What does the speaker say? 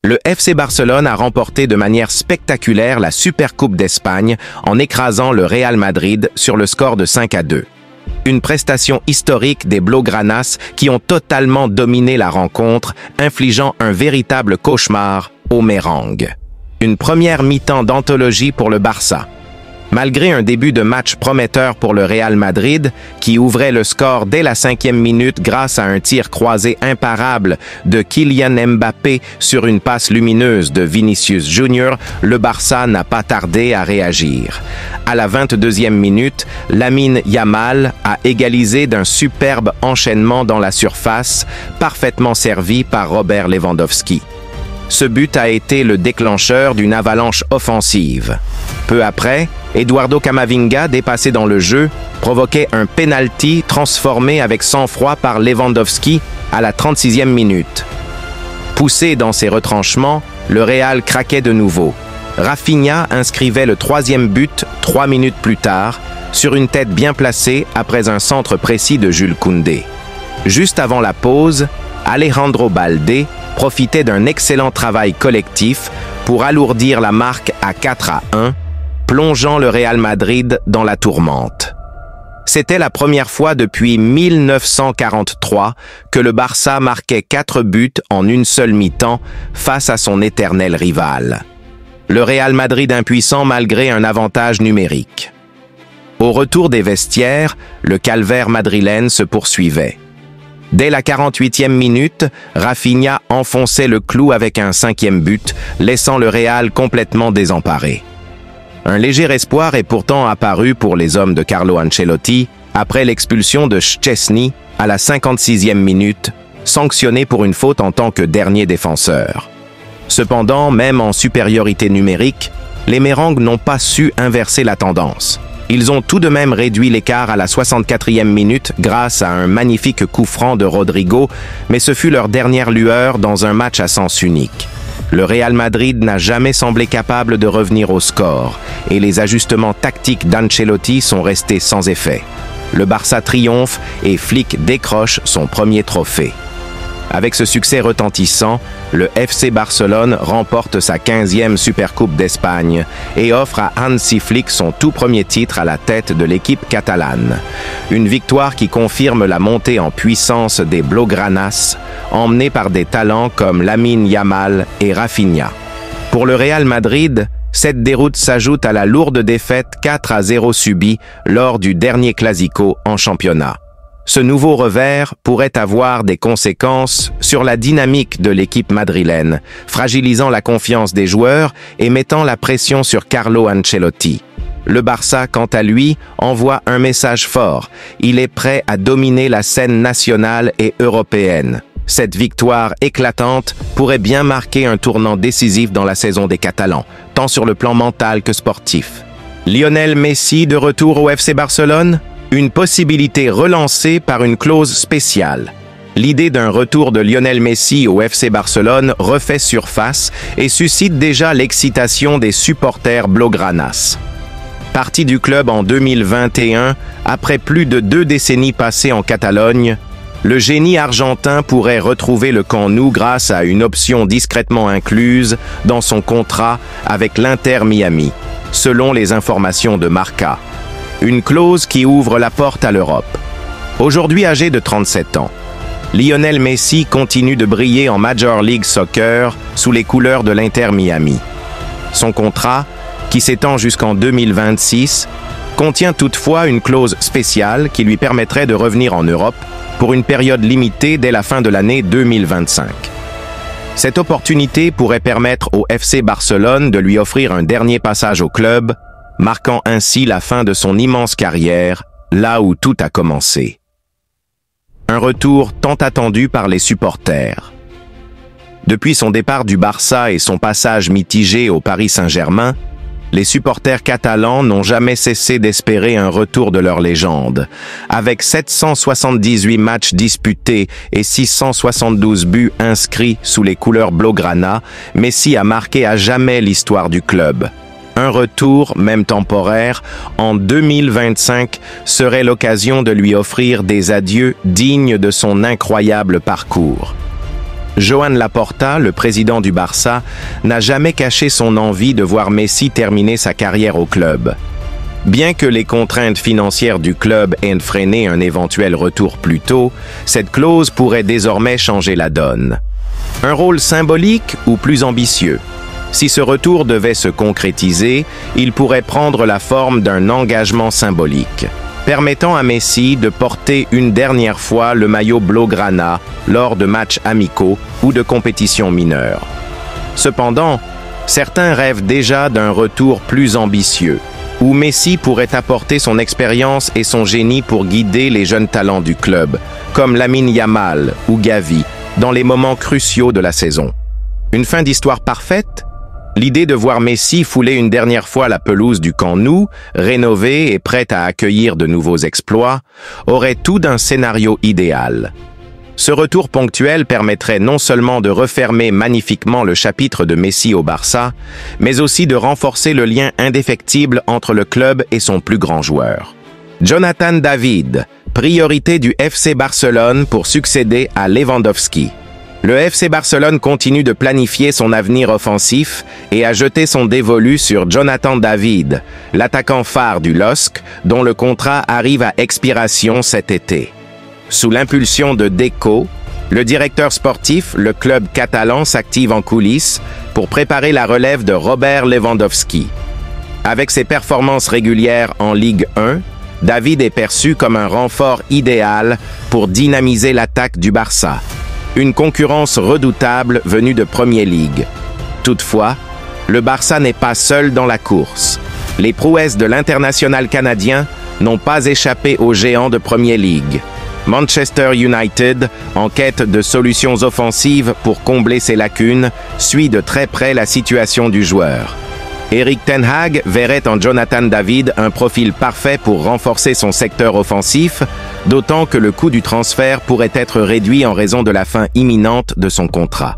Le FC Barcelone a remporté de manière spectaculaire la Supercoupe d'Espagne en écrasant le Real Madrid sur le score de 5-2. Une prestation historique des Blaugranas qui ont totalement dominé la rencontre, infligeant un véritable cauchemar aux Merengues. Une première mi-temps d'anthologie pour le Barça. Malgré un début de match prometteur pour le Real Madrid, qui ouvrait le score dès la 5e minute grâce à un tir croisé imparable de Kylian Mbappé sur une passe lumineuse de Vinicius Junior, le Barça n'a pas tardé à réagir. À la 22e minute, Lamine Yamal a égalisé d'un superbe enchaînement dans la surface, parfaitement servi par Robert Lewandowski. Ce but a été le déclencheur d'une avalanche offensive. Peu après, Eduardo Camavinga, dépassé dans le jeu, provoquait un penalty transformé avec sang-froid par Lewandowski à la 36e minute. Poussé dans ses retranchements, le Real craquait de nouveau. Rafinha inscrivait le 3e but 3 minutes plus tard, sur une tête bien placée après un centre précis de Jules Koundé. Juste avant la pause, Alejandro Balde profitait d'un excellent travail collectif pour alourdir la marque à 4-1, plongeant le Real Madrid dans la tourmente. C'était la première fois depuis 1943 que le Barça marquait 4 buts en une seule mi-temps face à son éternel rival. Le Real Madrid impuissant malgré un avantage numérique. Au retour des vestiaires, le calvaire madrilène se poursuivait. Dès la 48e minute, Rafinha enfonçait le clou avec un 5e but, laissant le Real complètement désemparé. Un léger espoir est pourtant apparu pour les hommes de Carlo Ancelotti après l'expulsion de Szczesny à la 56e minute, sanctionné pour une faute en tant que dernier défenseur. Cependant, même en supériorité numérique, les Merengues n'ont pas su inverser la tendance. Ils ont tout de même réduit l'écart à la 64e minute grâce à un magnifique coup franc de Rodrigo, mais ce fut leur dernière lueur dans un match à sens unique. Le Real Madrid n'a jamais semblé capable de revenir au score et les ajustements tactiques d'Ancelotti sont restés sans effet. Le Barça triomphe et Flick décroche son premier trophée. Avec ce succès retentissant, le FC Barcelone remporte sa 15e Supercoupe d'Espagne et offre à Hansi Flick son tout premier titre à la tête de l'équipe catalane. Une victoire qui confirme la montée en puissance des Blaugranas, emmenés par des talents comme Lamine Yamal et Rafinha. Pour le Real Madrid, cette déroute s'ajoute à la lourde défaite 4-0 subie lors du dernier Clasico en championnat. Ce nouveau revers pourrait avoir des conséquences sur la dynamique de l'équipe madrilène, fragilisant la confiance des joueurs et mettant la pression sur Carlo Ancelotti. Le Barça, quant à lui, envoie un message fort. Il est prêt à dominer la scène nationale et européenne. Cette victoire éclatante pourrait bien marquer un tournant décisif dans la saison des Catalans, tant sur le plan mental que sportif. Lionel Messi de retour au FC Barcelone ? Une possibilité relancée par une clause spéciale. L'idée d'un retour de Lionel Messi au FC Barcelone refait surface et suscite déjà l'excitation des supporters blaugranas. Parti du club en 2021, après plus de 2 décennies passées en Catalogne, le génie argentin pourrait retrouver le camp nou grâce à une option discrètement incluse dans son contrat avec l'Inter Miami, selon les informations de Marca. Une clause qui ouvre la porte à l'Europe. Aujourd'hui âgé de 37 ans, Lionel Messi continue de briller en Major League Soccer sous les couleurs de l'Inter Miami. Son contrat, qui s'étend jusqu'en 2026, contient toutefois une clause spéciale qui lui permettrait de revenir en Europe pour une période limitée dès la fin de l'année 2025. Cette opportunité pourrait permettre au FC Barcelone de lui offrir un dernier passage au club, marquant ainsi la fin de son immense carrière, là où tout a commencé. Un retour tant attendu par les supporters. Depuis son départ du Barça et son passage mitigé au Paris Saint-Germain, les supporters catalans n'ont jamais cessé d'espérer un retour de leur légende. Avec 778 matchs disputés et 672 buts inscrits sous les couleurs blaugrana, Messi a marqué à jamais l'histoire du club. Un retour, même temporaire, en 2025 serait l'occasion de lui offrir des adieux dignes de son incroyable parcours. Joan Laporta, le président du Barça, n'a jamais caché son envie de voir Messi terminer sa carrière au club. Bien que les contraintes financières du club aient freiné un éventuel retour plus tôt, cette clause pourrait désormais changer la donne. Un rôle symbolique ou plus ambitieux? Si ce retour devait se concrétiser, il pourrait prendre la forme d'un engagement symbolique, permettant à Messi de porter une dernière fois le maillot blaugrana lors de matchs amicaux ou de compétitions mineures. Cependant, certains rêvent déjà d'un retour plus ambitieux, où Messi pourrait apporter son expérience et son génie pour guider les jeunes talents du club, comme Lamine Yamal ou Gavi, dans les moments cruciaux de la saison. Une fin d'histoire parfaite? L'idée de voir Messi fouler une dernière fois la pelouse du Camp Nou, rénovée et prête à accueillir de nouveaux exploits, aurait tout d'un scénario idéal. Ce retour ponctuel permettrait non seulement de refermer magnifiquement le chapitre de Messi au Barça, mais aussi de renforcer le lien indéfectible entre le club et son plus grand joueur. Jonathan David, priorité du FC Barcelone pour succéder à Lewandowski. Le FC Barcelone continue de planifier son avenir offensif et a jeté son dévolu sur Jonathan David, l'attaquant phare du LOSC, dont le contrat arrive à expiration cet été. Sous l'impulsion de Deco, le directeur sportif, le club catalan s'active en coulisses pour préparer la relève de Robert Lewandowski. Avec ses performances régulières en Ligue 1, David est perçu comme un renfort idéal pour dynamiser l'attaque du Barça. Une concurrence redoutable venue de Premier League. Toutefois, le Barça n'est pas seul dans la course. Les prouesses de l'international canadien n'ont pas échappé aux géants de Premier League. Manchester United, en quête de solutions offensives pour combler ses lacunes, suit de très près la situation du joueur. Erik ten Hag verrait en Jonathan David un profil parfait pour renforcer son secteur offensif, d'autant que le coût du transfert pourrait être réduit en raison de la fin imminente de son contrat.